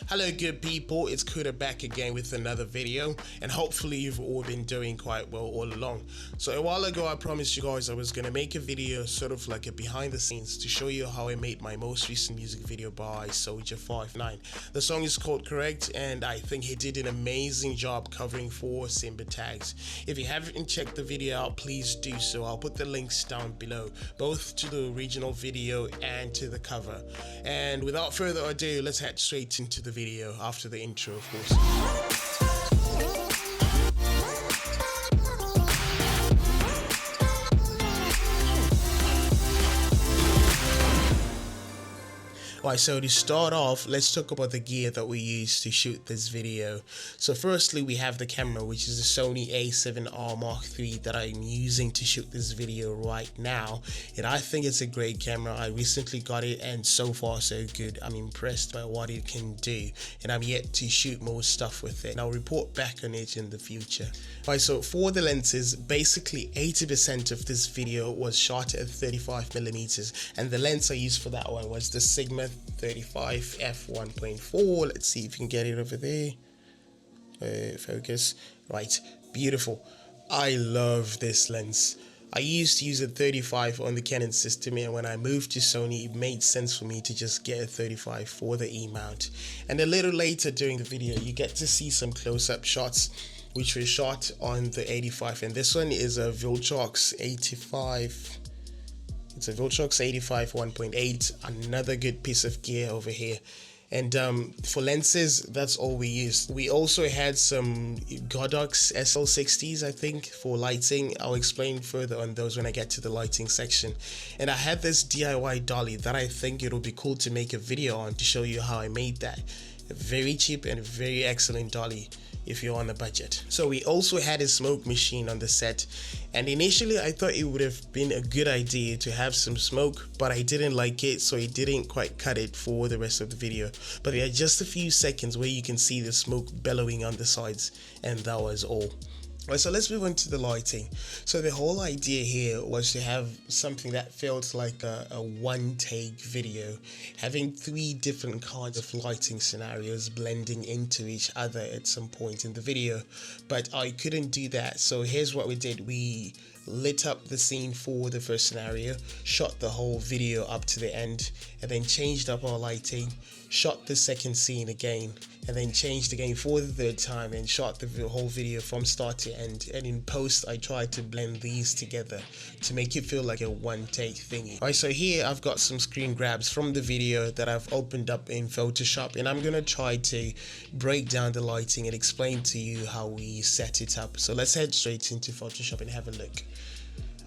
Hello good people, it's Kuda back again with another video, and hopefully you've all been doing quite well all along. So a while ago I promised you guys I was going to make a video sort of like a behind the scenes to show you how I made my most recent music video by Soldier59. The song is called Correct, and I think he did an amazing job covering 4 Simba tags. If you haven't checked the video out, please do so. I'll put the links down below, both to the original video and to the cover. And without further ado, let's head straight into the video after the intro, of course. Alright, so to start off, let's talk about the gear that we used to shoot this video. So firstly, we have the camera, which is a Sony a7R Mark III that I'm using to shoot this video right now, and I think it's a great camera. I recently got it and so far so good. I'm impressed by what it can do, and I'm yet to shoot more stuff with it, and I'll report back on it in the future. Alright, so for the lenses, basically 80% of this video was shot at 35mm, and the lens I used for that one was the Sigma 35 f1.4. Let's see if you can get it over there. Focus. Right, beautiful. I love this lens. I used to use a 35 on the Canon system, and when I moved to Sony, it made sense for me to just get a 35 for the E-mount. And a little later during the video, you get to see some close-up shots which were shot on the 85, and this one is a Viltrox 85. It's a Viltrox 85 1.8, another good piece of gear over here. And for lenses, that's all we used. We also had some Godox SL60s, I think, for lighting. I'll explain further on those when I get to the lighting section. And I had this DIY dolly that I think it'll be cool to make a video on to show you how I made that. A very cheap and very excellent dolly if you're on a budget. So we also had a smoke machine on the set, and initially I thought it would have been a good idea to have some smoke, but I didn't like it, so it didn't quite cut it for the rest of the video. But there are just a few seconds where you can see the smoke bellowing on the sides, and that was all. Right, so let's move on to the lighting. So the whole idea here was to have something that felt like a one-take video, having 3 different kinds of lighting scenarios blending into each other at some point in the video. But I couldn't do that, so here's what we did. We lit up the scene for the first scenario, shot the whole video up to the end, and then changed up our lighting, shot the second scene again, and then changed again for the 3rd time and shot the whole video from start to end. And in post, I tried to blend these together to make it feel like a one-take thingy. Alright, so here I've got some screen grabs from the video that I've opened up in Photoshop, and I'm gonna try to break down the lighting and explain to you how we set it up. So let's head straight into Photoshop and have a look.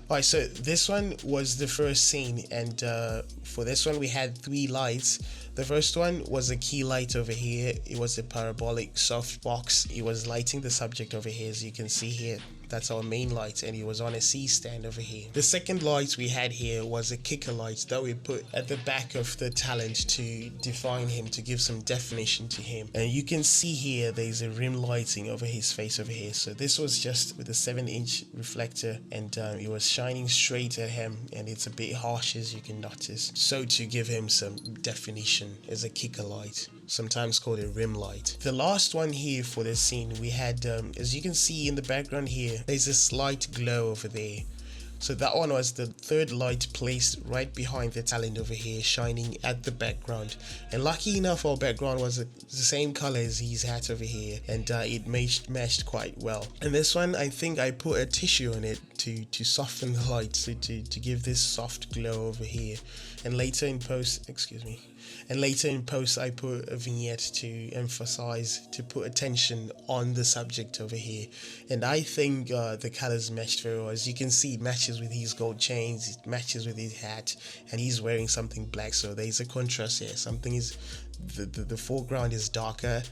Alright, so this one was the first scene, and for this one we had 3 lights. The first one was a key light over here. It was a parabolic softbox. It was lighting the subject over here, as you can see here. That's our main light, and it was on a C stand over here. The second light we had here was a kicker light that we put at the back of the talent to define him, to give some definition to him. And you can see here there's a rim lighting over his face over here. So this was just with a 7-inch reflector, and it was shining straight at him, and it's a bit harsh, as you can notice. So to give him some definition as a kicker light, sometimes called a rim light. The last one here for this scene, we had, as you can see in the background here, there's a slight glow over there. So that one was the 3rd light placed right behind the talent over here, shining at the background. And lucky enough, our background was the same color as his hat over here, and it matched quite well. And this one, I think I put a tissue on it to soften the light, so to give this soft glow over here. And later in post, I put a vignette to emphasize, to put attention on the subject over here. And I think the colors matched very well. As you can see, it matches with his gold chains, it matches with his hat, and he's wearing something black, so there's a contrast here. Something is, the foreground is darker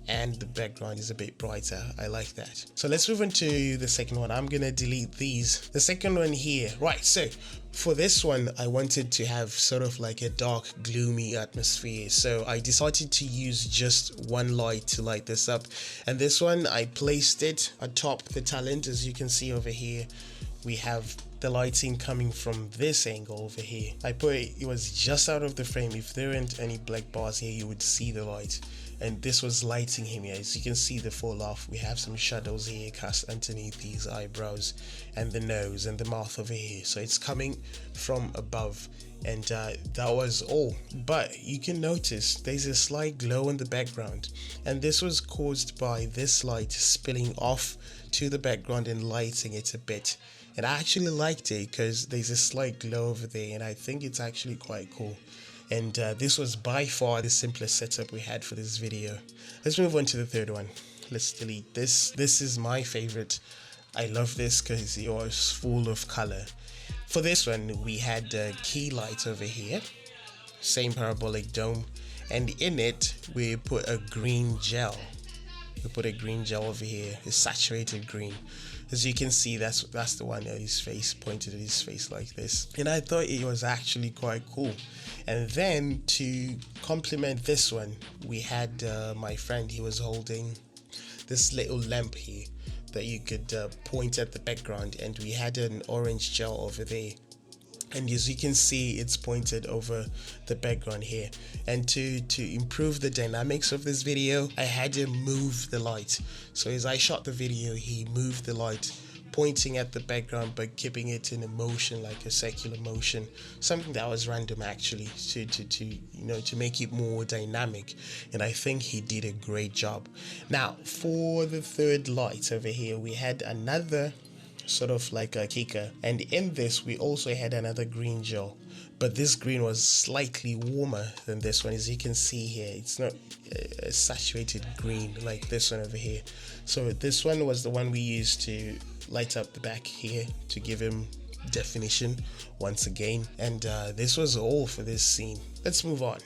and the background is a bit brighter. I like that. So let's move on to the second one. I'm gonna delete these. The second one here, right, so for this one I wanted to have sort of like a dark, gloomy atmosphere, so I decided to use just one light to light this up. And this one, I placed it atop the talent. As you can see over here, we have the lighting coming from this angle over here. I put it was just out of the frame. If there weren't any black bars here, you would see the light. and this was lighting him here. As you can see the fall off, we have some shadows here cast underneath these eyebrows and the nose and the mouth over here, so it's coming from above. And that was all, but you can notice there's a slight glow in the background, and this was caused by this light spilling off to the background and lighting it a bit. And I actually liked it because there's a slight glow over there, and I think it's actually quite cool. And this was by far the simplest setup we had for this video. Let's move on to the third one. Let's delete this. This is my favorite. I love this because it was full of color. For this one, we had a key light over here, same parabolic dome, and in it we put a green gel. We put a green gel over here, a saturated green. As you can see, that's the one at his face, pointed at his face like this. And I thought it was actually quite cool. And then to complement this one, we had my friend, he was holding this little lamp here that you could point at the background, and we had an orange gel over there, and as you can see it's pointed over the background here. And to improve the dynamics of this video, I had to move the light. So as I shot the video, he moved the light, pointing at the background but keeping it in a motion, like a circular motion, something that was random actually, to make it more dynamic. And I think he did a great job. Now for the third light over here, we had another sort of like a kicker, and in this we also had another green gel, but this green was slightly warmer than this one. As you can see here, it's not a saturated green like this one over here. So this one was the one we used to light up the back here to give him definition once again. And this was all for this scene. Let's move on.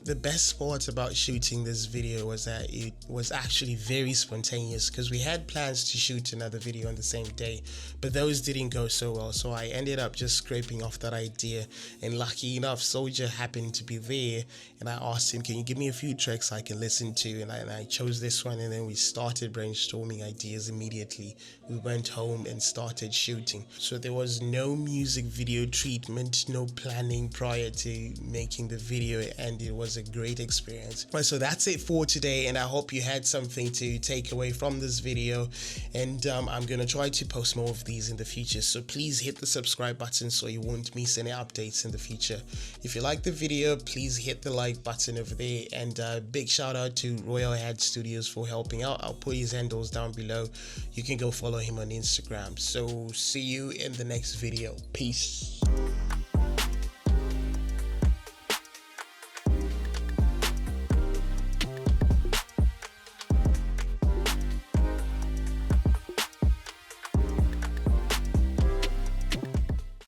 The best part about shooting this video was that it was actually very spontaneous, because we had plans to shoot another video on the same day, but those didn't go so well, so I ended up just scraping off that idea. And lucky enough, Soldier happened to be there, and I asked him, can you give me a few tracks I can listen to? And I chose this one, and then we started brainstorming ideas immediately. We went home and started shooting. So there was no music video treatment, no planning prior to making the video, and it was a great experience. Right, so that's it for today, and I hope you had something to take away from this video. And I'm gonna try to post more of these in the future, so please hit the subscribe button so you won't miss any updates in the future. If you like the video, please hit the like button over there, and big shout out to Royal Head Studios for helping out. I'll put his handles down below. You can go follow him on Instagram. So see you in the next video. Peace.